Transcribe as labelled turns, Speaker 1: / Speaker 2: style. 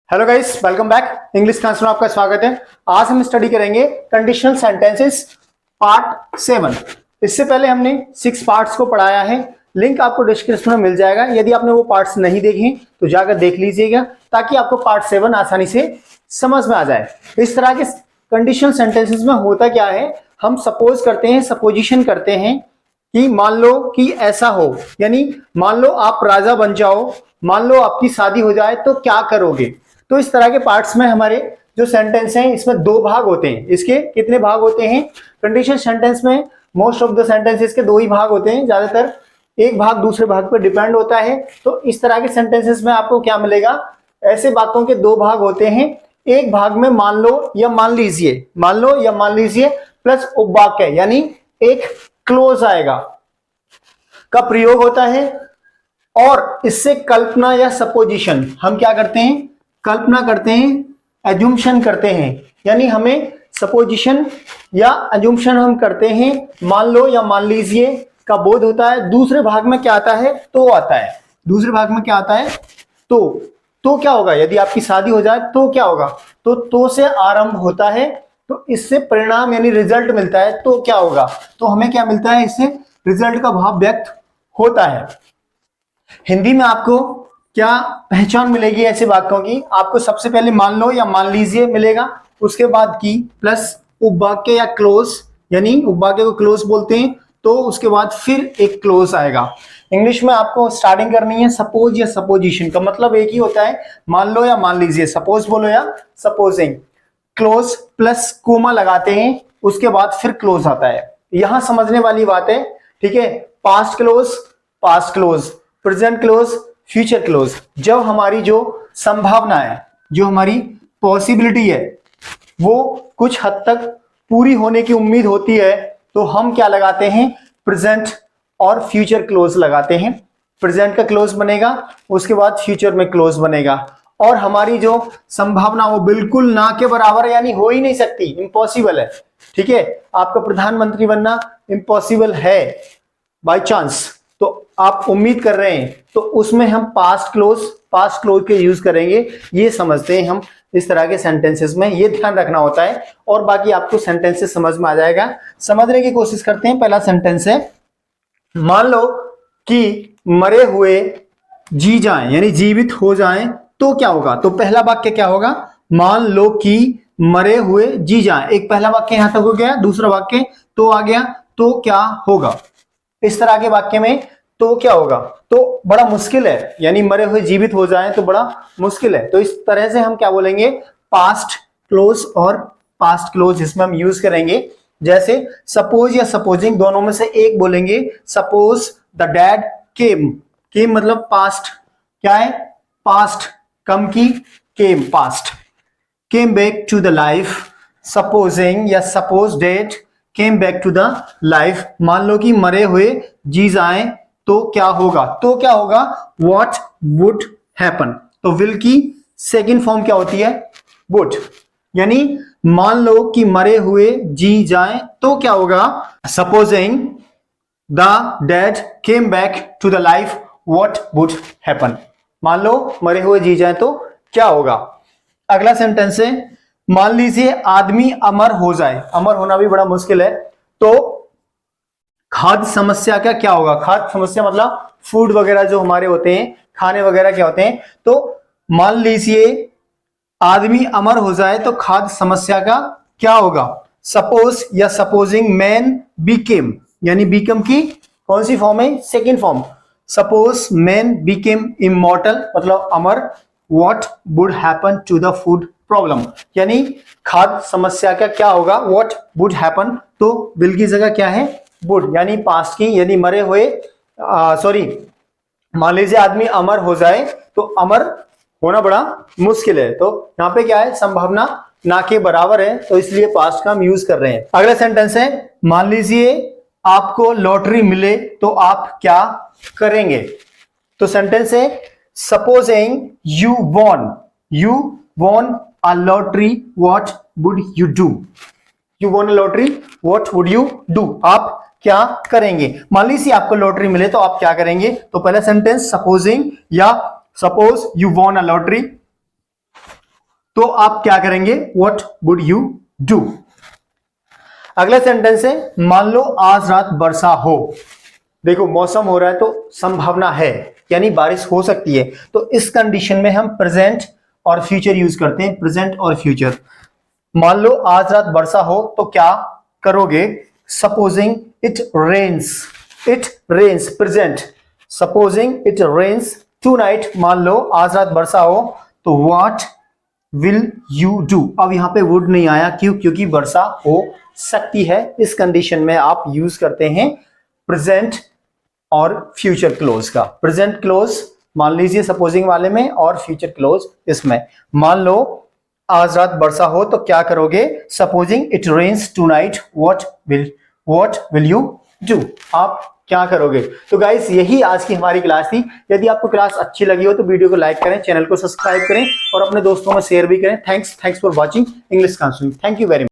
Speaker 1: Hello guys, welcome back. English class में आपका स्वागत है। आज हम स्टडी करेंगे कंडीशनल सेंटेंसेस पार्ट 7। इससे पहले हमने 6 पार्ट्स को पढ़ाया है। लिंक आपको डिस्क्रिप्शन में मिल जाएगा। यदि आपने वो पार्ट्स नहीं देखे तो जाकर देख लीजिएगा ताकि आपको पार्ट 7 आसानी से समझ में आ जाए। इस तरह के कंडीशनल सेंटेंसेस में होता क्या है, हम सपोज करते हैं, सपोजिशन करते हैं कि मान लो कि ऐसा हो, यानी मान लो आप राजा बन जाओ, मान लो आपकी शादी हो जाए तो क्या करोगे। तो इस तरह के पार्ट्स में हमारे जो सेंटेंस हैं इसमें 2 भाग होते हैं। इसके कितने भाग होते हैं? कंडीशनल सेंटेंस में मोस्ट ऑफ द सेंटेंसेस के 2 ही भाग होते हैं, ज्यादातर एक भाग दूसरे भाग पर डिपेंड होता है। तो इस तरह के सेंटेंसेस में आपको क्या मिलेगा, ऐसे बातों के 2 भाग होते हैं। एक भाग में मान लो या मान लीजिए, मान लो या मान लीजिए प्लस उपवाक्य यानी एक क्लोज आएगा का प्रयोग होता है। और इससे कल्पना या सपोजिशन, हम क्या करते हैं, कल्पना करते हैं, एज्यूम्शन करते हैं, यानी हमें सपोजिशन या एज्यूम्शन हम करते हैं, मान लो या मान लीजिए का बोध होता है। दूसरे भाग में क्या आता है, तो आता है। दूसरे भाग में क्या आता है, तो क्या होगा, यदि आपकी शादी हो जाए तो क्या होगा, तो से आरंभ होता है, तो इससे परिणाम यानी रिजल्ट मिलता है। तो क्या होगा, तो हमें क्या मिलता है, इससे रिजल्ट का भाव व्यक्त होता है। हिंदी में आपको क्या पहचान मिलेगी ऐसे वाक्यों की? आपको सबसे पहले मान लो या मान लीजिए मिलेगा, उसके बाद की प्लस उपवाक्य या क्लोज, यानी उपवाक्य को क्लोज बोलते हैं, तो उसके बाद फिर एक क्लोज आएगा। इंग्लिश में आपको स्टार्टिंग करनी है सपोज या सपोजिशन का मतलब एक ही होता है, मान लो या मान लीजिए, सपोज बोलो या सपोजिंग। क्लोज प्लस कोमा लगाते हैं, उसके बाद फिर क्लोज आता है। यहां समझने वाली बात है, ठीक है। Past close, present close, future close. जब हमारी जो संभावना है, जो हमारी पॉसिबिलिटी है, वो कुछ हद तक पूरी होने की उम्मीद होती है, तो हम क्या लगाते हैं, प्रेजेंट और फ्यूचर क्लोज लगाते हैं। प्रेजेंट का क्लोज बनेगा, उसके बाद फ्यूचर में क्लोज बनेगा। और हमारी जो संभावना वो बिल्कुल ना के बराबर, यानी हो ही नहीं सकती, इम्पॉसिबल है, ठीक है। आपका प्रधानमंत्री बनना इम्पॉसिबल है बाय चांस, तो आप उम्मीद कर रहे हैं, तो उसमें हम पास्ट क्लोज के यूज करेंगे। ये समझते हैं हम इस तरह के सेंटेंसेस में, ये ध्यान रखना होता है। और बाकी आपको सेंटेंसेस समझ में आ जाएगा। समझने की कोशिश करते हैं। पहला सेंटेंस है, मान लो कि मरे हुए जी जाएं, यानी जीवित हो जाएं तो क्या होगा। तो पहला वाक्य क्या होगा, मान लो कि मरे हुए जी जाएं। एक पहला वाक्य यहां तक हो गया, दूसरा वाक्य तो आ गया, तो क्या होगा। इस तरह के वाक्य में तो क्या होगा, तो बड़ा मुश्किल है, यानी मरे हुए जीवित हो जाएं तो बड़ा मुश्किल है। तो इस तरह से हम क्या बोलेंगे, पास्ट क्लोज और पास्ट क्लोज इसमें हम यूज करेंगे। जैसे सपोज या सपोजिंग, दोनों में से एक बोलेंगे। सपोज द डैड केम मतलब पास्ट, क्या है, पास्ट, कम की, came back to the life. Supposing या suppose dead came back to the life, मान लो कि मरे हुए जी जाएं तो क्या होगा। तो क्या होगा, व्हाट वुड हैपन। तो विल की सेकंड फॉर्म क्या होती है, वुड, यानी मान लो कि मरे हुए जी जाएं तो क्या होगा। Supposing the dead came back to the life, what would happen. मान लो मरे हुए जी जाएं तो क्या होगा। अगला सेंटेंस है, मान लीजिए आदमी अमर हो जाए। अमर होना भी बड़ा मुश्किल है, तो खाद्य समस्या का क्या होगा। खाद्य समस्या मतलब फूड वगैरह जो हमारे होते हैं, खाने वगैरह क्या होते हैं। तो मान लीजिए आदमी अमर हो जाए तो खाद्य समस्या का क्या होगा। सपोज या सपोजिंग मैन बीकेम, यानी बीकम की कौन सी फॉर्म है, second form. Suppose man became immortal मतलब अमर, what would happen to the food problem, यानी खाद्य समस्या का क्या होगा, व्हाट वुड हैपन। तो विल की जगह क्या है, वुड, यानी पास्ट की, यदि मरे हुए मान लीजिए आदमी अमर हो जाए तो अमर होना बड़ा मुश्किल है। तो यहाँ पे क्या है, संभावना ना के बराबर है, तो इसलिए पास्ट का हम यूज कर रहे हैं। अगला सेंटेंस है, मान लीजिए आपको लॉटरी मिले तो आप क्या करेंगे। तो सेंटेंस है, supposing you von a lottery, what would you do. You von a lottery, what would you do, आप क्या करेंगे। मान लीजिए आपको लॉटरी मिले तो आप क्या करेंगे। तो पहला सेंटेंस सपोजिंग या suppose you von a lottery, तो आप क्या करेंगे, व्हाट वुड यू डू। अगला सेंटेंस है, मान लो आज रात वर्षा हो। देखो मौसम हो रहा है तो संभावना है, यानी बारिश हो सकती है। तो इस कंडीशन में हम प्रेजेंट और फ्यूचर यूज करते हैं, प्रेजेंट और फ्यूचर। मान लो आज रात वर्षा हो तो क्या करोगे, supposing it rains, it rains present, supposing it rains tonight, मान लो आज रात वर्षा हो तो व्हाट विल यू डू। अब यहां पे वुड नहीं आया, क्यों, क्योंकि वर्षा हो सकती है। इस कंडीशन में आप यूज करते हैं प्रेजेंट और फ्यूचर क्लोज का। प्रेजेंट क्लोज मान लीजिए सपोजिंग वाले में, और फ्यूचर क्लोज इसमें। मान लो आज रात वर्षा हो तो क्या करोगे, supposing it rains tonight, what will you do, आप क्या करोगे। तो गाइस यही आज की हमारी क्लास थी। यदि आपको क्लास अच्छी लगी हो तो वीडियो को लाइक करें, चैनल को सब्सक्राइब करें और अपने दोस्तों में शेयर भी करें। Thanks for watching English constant. Thank you very much.